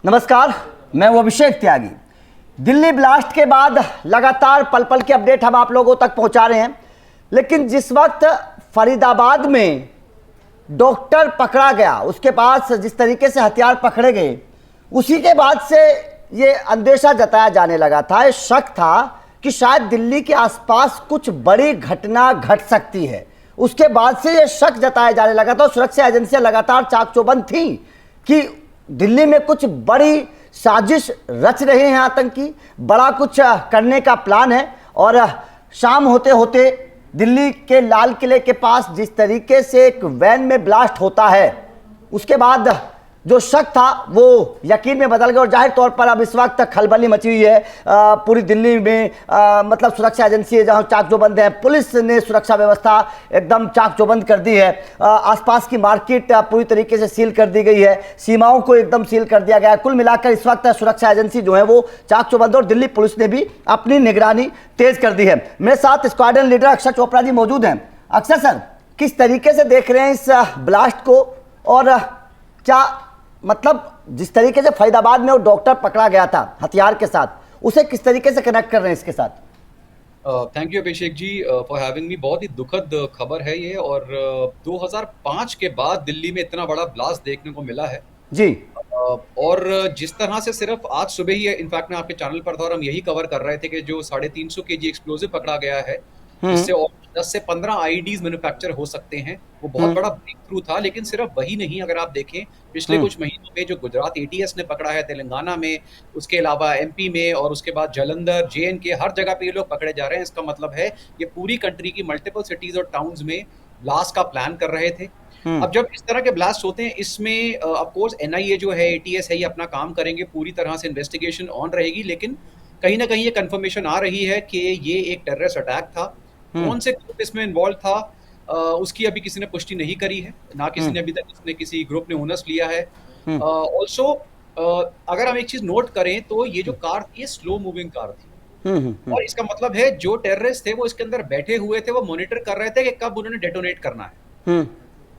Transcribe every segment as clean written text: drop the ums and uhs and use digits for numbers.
नमस्कार, मैं वो अभिषेक त्यागी। दिल्ली ब्लास्ट के बाद लगातार पल पल के अपडेट हम आप लोगों तक पहुंचा रहे हैं, लेकिन जिस वक्त फरीदाबाद में डॉक्टर पकड़ा गया, उसके पास जिस तरीके से हथियार पकड़े गए, उसी के बाद से ये अंदेशा जताया जाने लगा था, शक था कि शायद दिल्ली के आसपास कुछ बड़ी घटना घट सकती है। उसके बाद से ये शक जताया जाने लगा था। सुरक्षा एजेंसियां लगातार चाक चौबंद थी कि दिल्ली में कुछ बड़ी साजिश रच रहे हैं आतंकी, बड़ा कुछ करने का प्लान है। और शाम होते होते दिल्ली के लाल किले के पास जिस तरीके से एक वैन में ब्लास्ट होता है, उसके बाद जो शक था वो यकीन में बदल गया। और जाहिर तौर पर अब इस वक्त खलबली मची हुई है पूरी दिल्ली में। मतलब सुरक्षा एजेंसी जहां चाक चौबंद है, पुलिस ने सुरक्षा व्यवस्था एकदम चाक चौबंद कर दी है। आसपास की मार्केट पूरी तरीके से सील कर दी गई है, सीमाओं को एकदम सील कर दिया गया है। कुल मिलाकर इस वक्त सुरक्षा एजेंसी जो है वो चाक चौबंद, और दिल्ली पुलिस ने भी अपनी निगरानी तेज कर दी है। मेरे साथ स्क्वाड्रन लीडर अक्षर चोपड़ा जी मौजूद हैं। अक्षर सर, किस तरीके से देख रहे हैं इस ब्लास्ट को, और क्या मतलब जिस तरीके से फरीदाबाद में वो डॉक्टर पकड़ा गया था हथियार के साथ, उसे किस तरीके से कनेक्ट कर रहे हैं इसके साथ? Thank you Abhishek ji for having me. बहुत ही दुखद खबर है ये, और 2005 के बाद दिल्ली में इतना बड़ा ब्लास्ट देखने को मिला है जी। और जिस तरह से सिर्फ आज सुबह ही, इनफैक्ट मैं आपके चैनल पर था और हम यही कवर कर रहे थे कि जो 350 kg एक्सप्लोजिव पकड़ा गया है, जिससे 10 से 15 आईईडीज मैन्युफैक्चर हो सकते हैं, वो बहुत बड़ा ब्रेक थ्रू था। लेकिन सिर्फ वही नहीं, अगर आप देखें पिछले कुछ महीनों में जो गुजरात एटीएस ने पकड़ा है, तेलंगाना में, उसके अलावा एमपी में, और उसके बाद जालंधर, जेएनके, हर जगह पे ये लोग पकड़े जा रहे हैं। इसका मतलब है ये पूरी कंट्री की मल्टीपल सिटीज और टाउन्स में ब्लास्ट का प्लान कर रहे थे। अब जब इस तरह के ब्लास्ट होते हैं, इसमें ऑफ कोर्स एनआईए जो है, एटीएस है, ये अपना काम करेंगे, पूरी तरह से इन्वेस्टिगेशन ऑन रहेगी। लेकिन कहीं ना कहीं ये कंफर्मेशन आ रही है कि ये एक टेररिस्ट अटैक था। कौन से ग्रुप इसमें इन्वॉल्व था उसकी अभी किसी ने पुष्टि नहीं करी है, ना किसी ने अभी तक इसने किसी ग्रुप ने ओनर्स लिया है। ऑल्सो अगर हम एक चीज नोट करें तो ये जो कार थी, ये स्लो मूविंग कार थी, और इसका मतलब है जो टेररिस्ट थे वो इसके अंदर बैठे हुए थे, वो मॉनिटर कर रहे थे कि कब उन्होंने डेटोनेट करना है।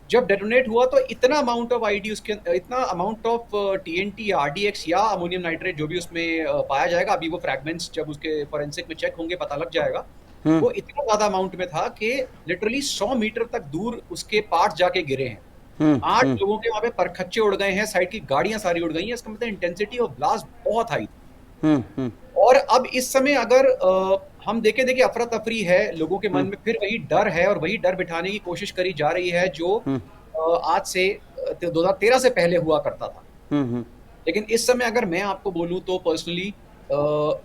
जब डेटोनेट हुआ तो इतना अमाउंट ऑफ आईडी, उसके इतना अमाउंट ऑफ टीएनटी या आरडीएक्स या अमोनियम नाइट्रेट जो भी उसमें पाया जाएगा, अभी वो फ्रैगमेंट्स जब उसके फोरेंसिक में चेक होंगे पता लग जाएगा, वो इतना ज्यादा अमाउंट में था कि लिटरली 100 मीटर तक दूर उसके पार्ट जाके गिरे हैं। 8 लोगों के वहां पे परखच्चे उड़ गए हैं, साइड की गाड़ियां सारी उड़ गई हैं। इसका मतलब इंटेंसिटी ऑफ ब्लास्ट बहुत हाई थी। और अब इस समय अगर हम देखिए अफरा तफरी है लोगों के मन में, फिर वही डर है, और वही डर बिठाने की कोशिश करी जा रही है जो आज से 2013 से पहले हुआ करता था। लेकिन इस समय अगर मैं आपको बोलूं तो पर्सनली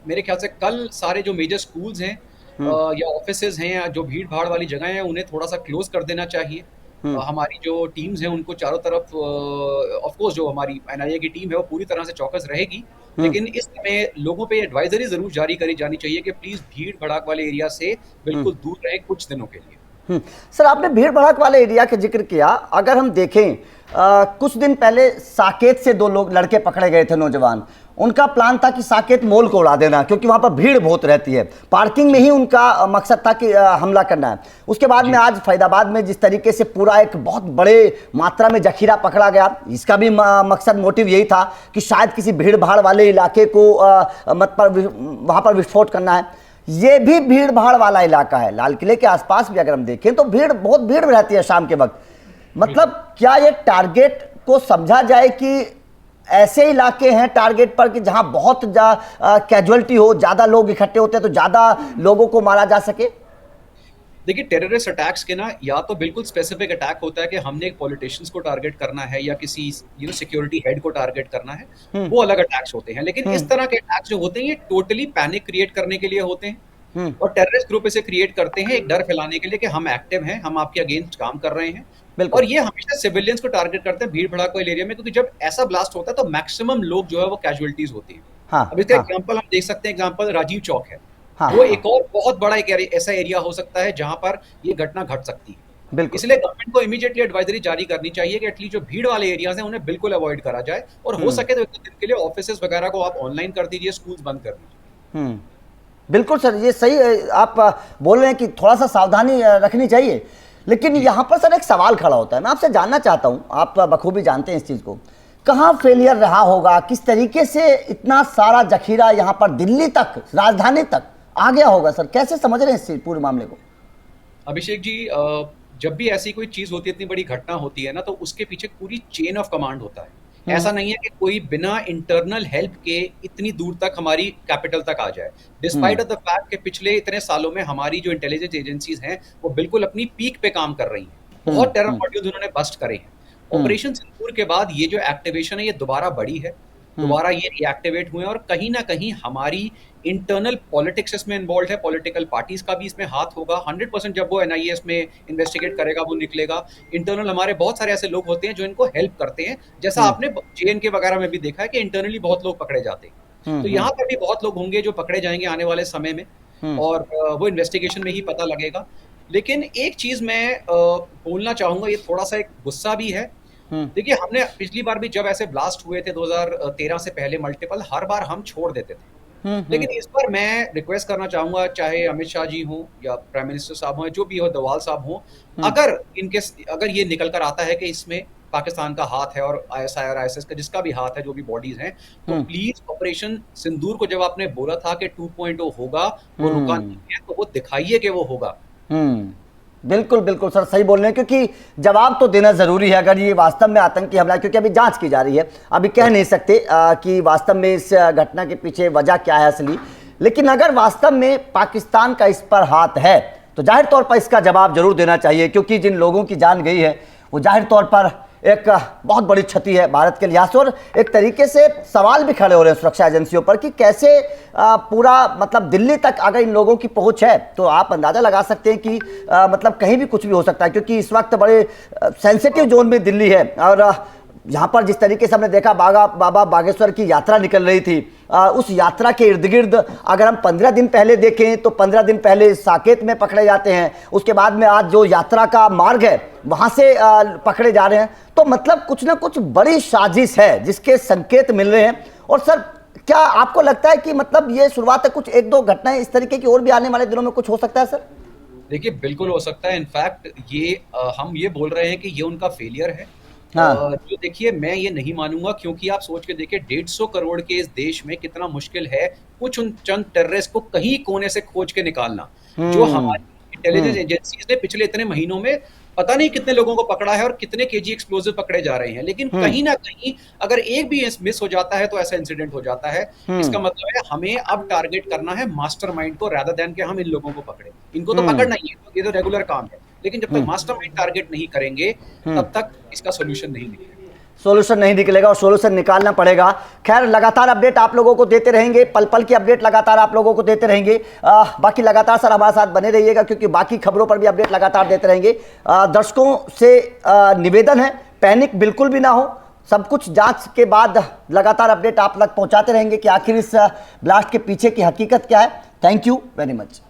मेरे ख्याल से कल सारे जो मेजर स्कूल्स हैं या ऑफिसेज हैं या जो भीड़ भाड़ वाली जगह हैं, उन्हें थोड़ा सा क्लोज कर देना चाहिए। हमारी जो टीम्स हैं उनको चारों तरफ, ऑफ कोर्स जो हमारी एनआईए की टीम है वो पूरी तरह से चौकस रहेगी। लेकिन इस समय लोगों पे एडवाइजरी जरूर जारी करी जानी चाहिए कि प्लीज भीड़ भड़ाक वाले एरिया से बिल्कुल दूर रहें कुछ दिनों के लिए। सर, आपने भीड़ भड़ाक वाले एरिया का जिक्र किया। अगर हम देखें कुछ दिन पहले साकेत से 2 लड़के पकड़े गए थे, नौजवान। उनका प्लान था कि साकेत मॉल को उड़ा देना, क्योंकि वहां पर भीड़ बहुत रहती है। पार्किंग में ही उनका मकसद था कि हमला करना है। उसके बाद में आज फरीदाबाद में जिस तरीके से पूरा एक बहुत बड़े मात्रा में जखीरा पकड़ा गया, इसका भी मकसद, मोटिव यही था कि शायद किसी भीड़ भाड़ वाले इलाके को वहां पर विस्फोट करना है। ये भी भीड़ भाड़ वाला इलाका है। लाल किले के आसपास भी अगर हम देखें तो बहुत भीड़ रहती है शाम के वक्त। मतलब क्या ये टारगेट को समझा जाए कि ऐसे इलाके हैं टारगेट पर कि जहां बहुत कैजुअलिटी हो, ज्यादा लोग इकट्ठे होते हैं तो ज्यादा लोगों को मारा जा सके? देखिए, टेररिस्ट अटैक्स के ना, या तो बिल्कुल स्पेसिफिक अटैक होता है कि हमने एक पॉलिटिशियंस को टारगेट करना है या किसी सिक्योरिटी हेड को टारगेट करना है, वो अलग अटैक्स होते हैं। लेकिन इस तरह के अटैक्स जो होते हैं ये टोटली पैनिक क्रिएट करने के लिए होते हैं, और टेररिस्ट ग्रुप इसे क्रिएट करते हैं एक डर फैलाने के लिए कि हम एक्टिव हैं, हम आपके अगेंस्ट काम कर रहे हैं। और ये हमेशा सिविलियंस को टारगेट करते हैं भीड़ भड़ाक वाले एरिया में, क्योंकि जब ऐसा ब्लास्ट होता है तो मैक्सिमम लोग जो है वो कैजुअलिटीज होती है। अब इसका एग्जांपल हम देख सकते हैं, एग्जांपल राजीव चौक है। वो एक और बहुत बड़ा एक ऐसा एरिया हो सकता है जहां पर ये घटना घट सकती है। इसलिए गवर्नमेंट को इमीडिएटली एडवाइजरी जारी करनी चाहिए कि एटलीस्ट जो भीड़ वाले एरियाज हैं उन्हें बिल्कुल अवॉइड करा जाए, और हो सके तो एक दिन के लिए ऑफिसेज वगैरह को आप ऑनलाइन कर दीजिए, स्कूल्स बंद कर दीजिए। बिल्कुल सर, ये सही आप बोल रहे हैं कि थोड़ा सा सावधानी रखनी चाहिए। लेकिन यहाँ पर सर एक सवाल खड़ा होता है, मैं आपसे जानना चाहता हूँ, आप बखूबी जानते हैं इस चीज़ को, कहाँ फेलियर रहा होगा, किस तरीके से इतना सारा जखीरा यहाँ पर दिल्ली तक, राजधानी तक आ गया होगा सर? कैसे समझ रहे हैं इस पूरे मामले को? अभिषेक जी, जब भी ऐसी कोई चीज होती है, इतनी बड़ी घटना होती है ना, तो उसके पीछे पूरी चेन ऑफ कमांड होता है। ऐसा नहीं है कि कोई बिना इंटरनल हेल्प के इतनी दूर तक हमारी कैपिटल तक आ जाए। डिस्पाइट ऑफ द फैक्ट कि पिछले इतने सालों में हमारी जो इंटेलिजेंस एजेंसीज हैं वो बिल्कुल अपनी पीक पे काम कर रही हैं। बहुत टेरर मॉड्यूल्स उन्होंने बस्ट करे हैं। ऑपरेशन सिंदूर के बाद ये जो एक्टिवेशन है ये दोबारा बढ़ी है, दोबारा ये रिएक्टिवेट हुए हैं, और कहीं ना कहीं हमारी इंटरनल पॉलिटिक्स इसमें इन्वॉल्व है, पॉलिटिकल पार्टीज का भी इसमें हाथ होगा। 100% जब वो एनआईएस में इन्वेस्टिगेट करेगा वो निकलेगा। इंटरनल हमारे बहुत सारे ऐसे लोग होते हैं जो इनको हेल्प करते हैं, जैसा आपने जेएनके वगैरह में भी देखा है कि इंटरनली बहुत लोग पकड़े जाते हैं। तो यहाँ पर भी बहुत लोग होंगे जो पकड़े जाएंगे आने वाले समय में, और वो इन्वेस्टिगेशन में ही पता लगेगा। लेकिन एक चीज मैं बोलना चाहूंगा, ये थोड़ा सा एक गुस्सा भी है। देखिए, हमने पिछली बार भी जब ऐसे ब्लास्ट हुए थे 2013 से पहले मल्टीपल, हर बार हम छोड़ देते थे। लेकिन इस बार मैं रिक्वेस्ट करना चाहूंगा, चाहे अमित शाह जी हो या प्राइम मिनिस्टर साहब हो, जो भी हो, डोवाल साहब हो, अगर ये निकल कर आता है कि इसमें पाकिस्तान का हाथ है और आईएसआई और आईएसएस का जिसका भी हाथ है, जो भी बॉडीज हैं, तो प्लीज ऑपरेशन सिंदूर को जब आपने बोला था कि 2.0 होगा, वो रुका नहीं है, तो वो दिखाइए कि वो होगा। बिल्कुल बिल्कुल सर, सही बोल रहे हैं, क्योंकि जवाब तो देना जरूरी है अगर ये वास्तव में आतंकी हमला, क्योंकि अभी जांच की जा रही है, अभी कह नहीं सकते कि वास्तव में इस घटना के पीछे वजह क्या है असली। लेकिन अगर वास्तव में पाकिस्तान का इस पर हाथ है तो जाहिर तौर पर इसका जवाब जरूर देना चाहिए, क्योंकि जिन लोगों की जान गई है वो जाहिर तौर पर एक बहुत बड़ी क्षति है भारत के लिहाज से। और एक तरीके से सवाल भी खड़े हो रहे हैं सुरक्षा एजेंसियों पर कि कैसे पूरा मतलब दिल्ली तक अगर इन लोगों की पहुंच है तो आप अंदाजा लगा सकते हैं कि मतलब कहीं भी कुछ भी हो सकता है, क्योंकि इस वक्त बड़े सेंसिटिव जोन में दिल्ली है। और यहाँ पर जिस तरीके से हमने देखा बाबा बागेश्वर की यात्रा निकल रही थी, उस यात्रा के इर्द गिर्द अगर हम 15 दिन पहले देखें तो 15 दिन पहले साकेत में पकड़े जाते हैं, उसके बाद में आज जो यात्रा का मार्ग है वहाँ से पकड़े जा रहे हैं। तो मतलब कुछ ना कुछ बड़ी साजिश है जिसके संकेत मिल रहे हैं। और सर, क्या आपको लगता है कि मतलब ये शुरुआत है, कुछ एक दो घटनाएं इस तरीके की और भी आने वाले दिनों में कुछ हो सकता है सर? देखिए, बिल्कुल हो सकता है। इनफैक्ट ये हम ये बोल रहे हैं कि ये उनका फेलियर है। हाँ। जो देखिए, मैं ये नहीं मानूंगा, क्योंकि आप सोच के देखिए 150 करोड़ के इस देश में कितना मुश्किल है कुछ उन चंद टेररिस्ट को कहीं कोने से खोज के निकालना। जो हमारी इंटेलिजेंस एजेंसीज ने पिछले इतने महीनों में पता नहीं कितने लोगों को पकड़ा है और कितने केजी एक्सप्लोजिव पकड़े जा रहे हैं, लेकिन कहीं ना कहीं अगर एक भी मिस हो जाता है तो ऐसा इंसिडेंट हो जाता है। इसका मतलब है हमें अब टारगेट करना है मास्टरमाइंड को, रादर देन कि हम इन लोगों को पकड़े। इनको तो पकड़ना ही है, ये तो रेगुलर काम है, लेकिन जब तक मास्टरमाइंड टारगेट नहीं करेंगे तब तक इसका सोल्यूशन नहीं निकलेगा। सोल्यूशन नहीं निकलेगा और सोल्यूशन निकालना पड़ेगा। खैर, लगातार अपडेट आप लोगों को देते रहेंगे, पल पल की अपडेट लगातार आप लोगों को देते रहेंगे। बाकी लगातार सर हमारे साथ बने रहिएगा, क्योंकि बाकी खबरों पर भी अपडेट लगातार देते रहेंगे। दर्शकों से निवेदन है, पैनिक बिल्कुल भी ना हो, सब कुछ जांच के बाद लगातार अपडेट आप तक पहुंचाते रहेंगे कि आखिर इस ब्लास्ट के पीछे की हकीकत क्या है। Thank you very much.